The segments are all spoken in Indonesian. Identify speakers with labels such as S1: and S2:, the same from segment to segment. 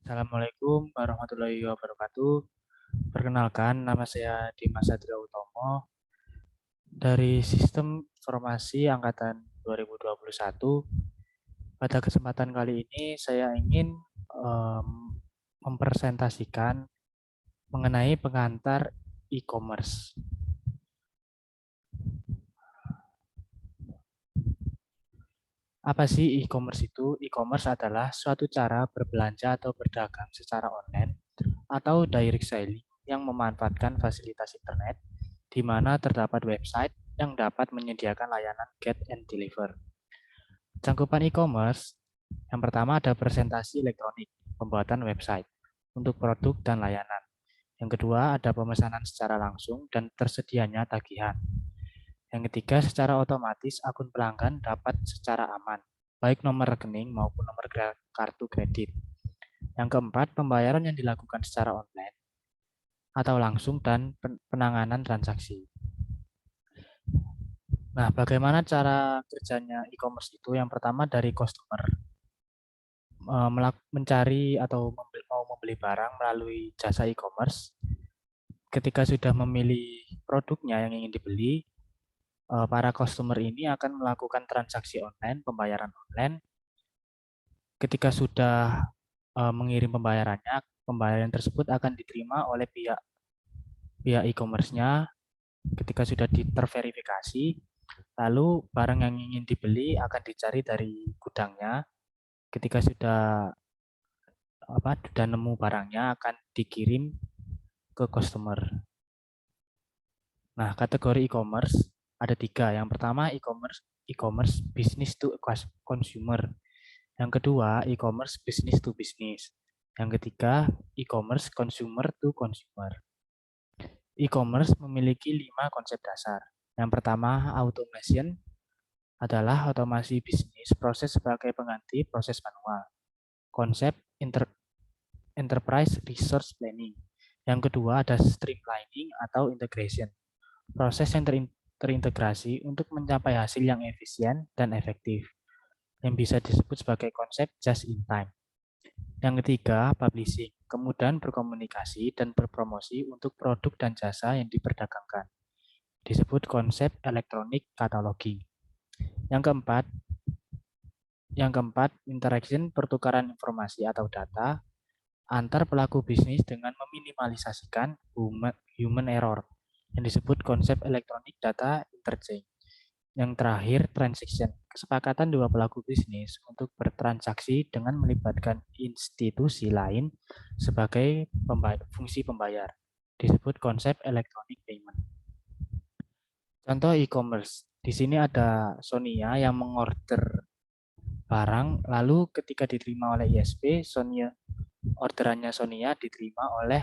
S1: Assalamualaikum warahmatullahi wabarakatuh. Perkenalkan, nama saya Dimas Satria Utomo dari Sistem Informasi Angkatan 2021. Pada kesempatan kali ini saya ingin em, mempresentasikan mengenai pengantar e-commerce. Apa sih e-commerce itu? E-commerce adalah suatu cara berbelanja atau berdagang secara online atau direct selling yang memanfaatkan fasilitas internet di mana terdapat website yang dapat menyediakan layanan get and deliver. Cangkupan e-commerce yang pertama ada presentasi elektronik, pembuatan website untuk produk dan layanan. Yang kedua ada pemesanan secara langsung dan tersedianya tagihan. Yang ketiga secara otomatis akun pelanggan dapat secara aman, baik nomor rekening maupun nomor kartu kredit. Yang keempat pembayaran yang dilakukan secara online atau langsung dan penanganan transaksi. Nah, bagaimana cara kerjanya e-commerce itu? Yang pertama dari customer mencari atau mau membeli barang melalui jasa e-commerce. Ketika sudah memilih produknya yang ingin dibeli, para customer ini akan melakukan transaksi online, pembayaran online. Ketika sudah mengirim pembayarannya, pembayaran tersebut akan diterima oleh pihak e-commerce-nya. Ketika sudah terverifikasi, lalu barang yang ingin dibeli akan dicari dari gudangnya. Ketika sudah nemu barangnya akan dikirim ke customer. Nah, kategori e-commerce ada tiga. Yang pertama e-commerce business to consumer. Yang kedua e-commerce business to business. Yang ketiga e-commerce consumer to consumer. E-commerce memiliki 5 konsep dasar. Yang pertama automation adalah otomasi bisnis proses sebagai pengganti proses manual. Konsep enterprise resource planning. Yang kedua ada streamlining atau integration. Proses yang terintegrasi untuk mencapai hasil yang efisien dan efektif, yang bisa disebut sebagai konsep just in time. Yang ketiga, publishing, kemudahan berkomunikasi dan berpromosi untuk produk dan jasa yang diperdagangkan. Disebut konsep electronic cataloging. Yang keempat, interaction, pertukaran informasi atau data antar pelaku bisnis dengan meminimalisasikan human error yang disebut konsep electronic data interchange. Yang terakhir, transaction, kesepakatan dua pelaku bisnis untuk bertransaksi dengan melibatkan institusi lain sebagai fungsi pembayar, disebut konsep electronic payment. Contoh e-commerce, di sini ada Sonia yang mengorder barang, lalu ketika diterima oleh ISP, orderannya Sonia diterima oleh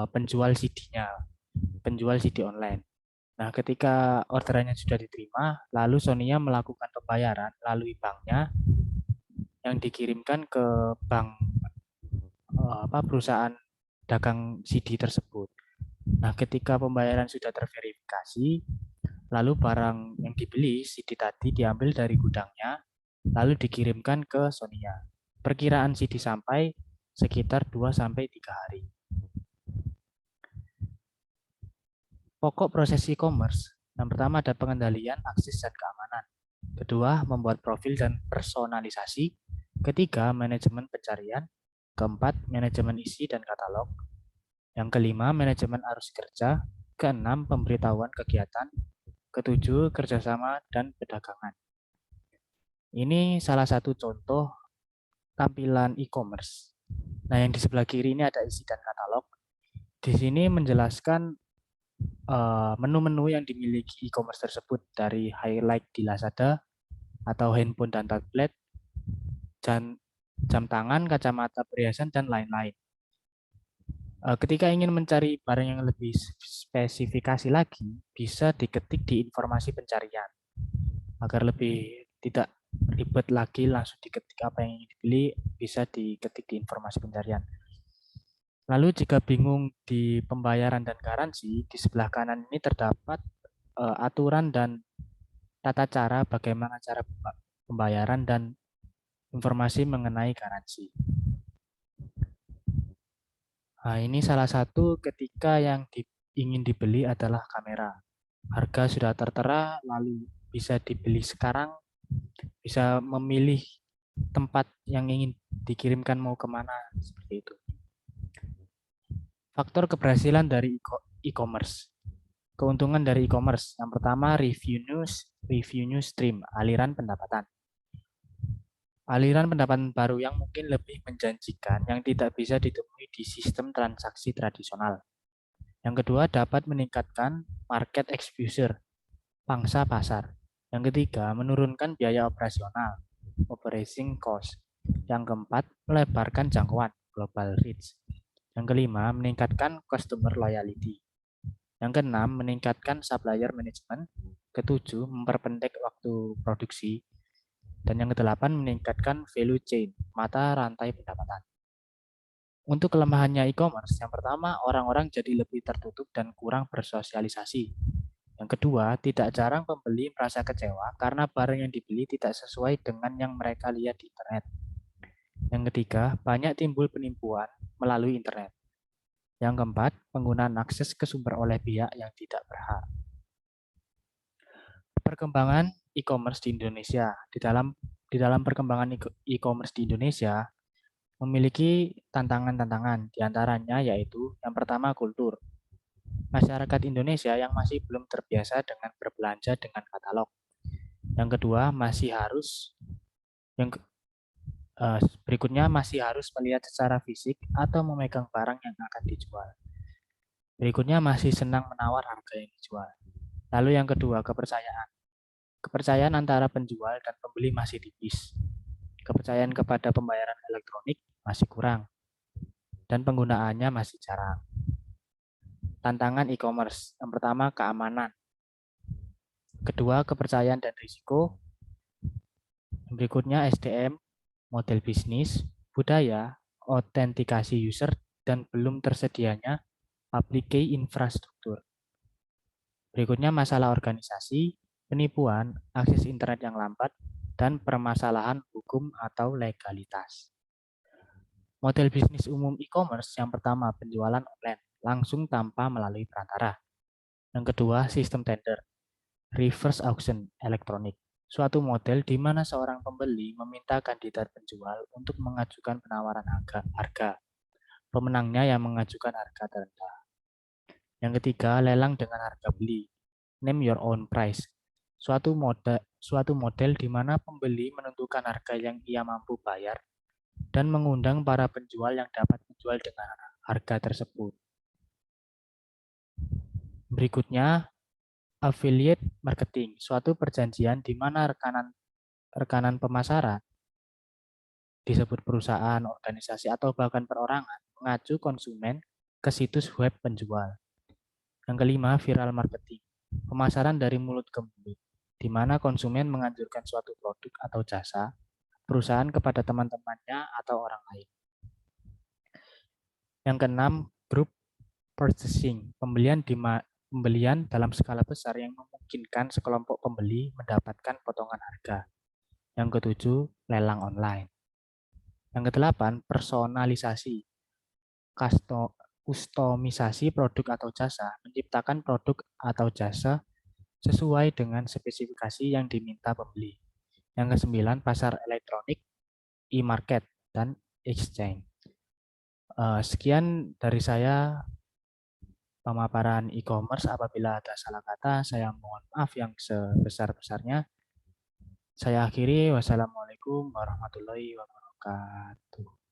S1: penjual CD-nya, penjual CD online. Nah, ketika orderannya sudah diterima, lalu Sonia melakukan pembayaran melalui banknya yang dikirimkan ke bank perusahaan dagang CD tersebut. Nah, ketika pembayaran sudah terverifikasi, lalu barang yang dibeli CD tadi diambil dari gudangnya, lalu dikirimkan ke Sonia. Perkiraan CD sampai sekitar 2-3 hari. Pokok proses e-commerce, yang pertama ada pengendalian akses dan keamanan. Kedua, membuat profil dan personalisasi. Ketiga, manajemen pencarian. Keempat, manajemen isi dan katalog. Yang kelima, manajemen arus kerja. Keenam, pemberitahuan kegiatan. Ketujuh, kerjasama dan perdagangan. Ini salah satu contoh tampilan e-commerce. Nah, yang di sebelah kiri ini ada isi dan katalog. Di sini menjelaskan menu-menu yang dimiliki e-commerce tersebut dari highlight di Lazada atau handphone dan tablet, jam tangan, kacamata perhiasan, dan lain-lain. Ketika ingin mencari barang yang lebih spesifikasi lagi, bisa diketik di informasi pencarian agar lebih tidak ribet lagi langsung diketik apa yang ingin dibeli, bisa diketik di informasi pencarian. Lalu jika bingung di pembayaran dan garansi, di sebelah kanan ini terdapat aturan dan tata cara bagaimana cara pembayaran dan informasi mengenai garansi. Nah, ini salah satu ketika yang ingin dibeli adalah kamera. Harga sudah tertera, lalu bisa dibeli sekarang, bisa memilih tempat yang ingin dikirimkan mau kemana, seperti itu. Faktor keberhasilan dari e-commerce. Keuntungan dari e-commerce. Yang pertama, review news stream, aliran pendapatan. Aliran pendapatan baru yang mungkin lebih menjanjikan yang tidak bisa ditemui di sistem transaksi tradisional. Yang kedua, dapat meningkatkan market exposure, pangsa pasar. Yang ketiga, menurunkan biaya operasional, operating cost. Yang keempat, melebarkan jangkauan, global reach. Yang kelima, meningkatkan customer loyalty. Yang keenam, meningkatkan supplier management. Ketujuh, memperpendek waktu produksi. Dan yang kedelapan, meningkatkan value chain, mata rantai pendapatan. Untuk kelemahannya e-commerce, yang pertama, orang-orang jadi lebih tertutup dan kurang bersosialisasi. Yang kedua, tidak jarang pembeli merasa kecewa karena barang yang dibeli tidak sesuai dengan yang mereka lihat di internet. Yang ketiga, banyak timbul penipuan melalui internet. Yang keempat, penggunaan akses ke sumber oleh pihak yang tidak berhak. Perkembangan e-commerce di Indonesia. Di dalam perkembangan e-commerce di Indonesia memiliki tantangan-tantangan, diantaranya yaitu yang pertama kultur. Masyarakat Indonesia yang masih belum terbiasa dengan berbelanja dengan katalog. Yang kedua, berikutnya masih harus melihat secara fisik atau memegang barang yang akan dijual. Berikutnya masih senang menawar harga yang dijual. Lalu yang kedua, kepercayaan. Kepercayaan antara penjual dan pembeli masih tipis. Kepercayaan kepada pembayaran elektronik masih kurang. Dan penggunaannya masih jarang. Tantangan e-commerce. Yang pertama, keamanan. Kedua, kepercayaan dan risiko. Berikutnya, SDM, model bisnis, budaya, autentikasi user, dan belum tersedianya public key infrastruktur. Berikutnya masalah organisasi, penipuan, akses internet yang lambat, dan permasalahan hukum atau legalitas. Model bisnis umum e-commerce yang pertama penjualan online, langsung tanpa melalui perantara. Yang kedua sistem tender, reverse auction elektronik. Suatu model di mana seorang pembeli meminta kandidat penjual untuk mengajukan penawaran harga. Pemenangnya yang mengajukan harga terendah. Yang ketiga, lelang dengan harga beli. Name your own price. Suatu model di mana pembeli menentukan harga yang ia mampu bayar dan mengundang para penjual yang dapat menjual dengan harga tersebut. Berikutnya, affiliate marketing, suatu perjanjian di mana rekanan pemasaran, disebut perusahaan, organisasi, atau bahkan perorangan, mengacu konsumen ke situs web penjual. Yang kelima, viral marketing, pemasaran dari mulut ke mulut, di mana konsumen menganjurkan suatu produk atau jasa perusahaan kepada teman-temannya atau orang lain. Yang keenam, group purchasing, pembelian dalam skala besar yang memungkinkan sekelompok pembeli mendapatkan potongan harga. Yang ketujuh, lelang online. Yang kedelapan, personalisasi, kustomisasi produk atau jasa, menciptakan produk atau jasa sesuai dengan spesifikasi yang diminta pembeli. Yang kesembilan, pasar elektronik, e-market, dan exchange. Sekian dari saya pemaparan e-commerce. Apabila ada salah kata, saya mohon maaf yang sebesar-besarnya. Saya akhiri. Wassalamualaikum warahmatullahi wabarakatuh.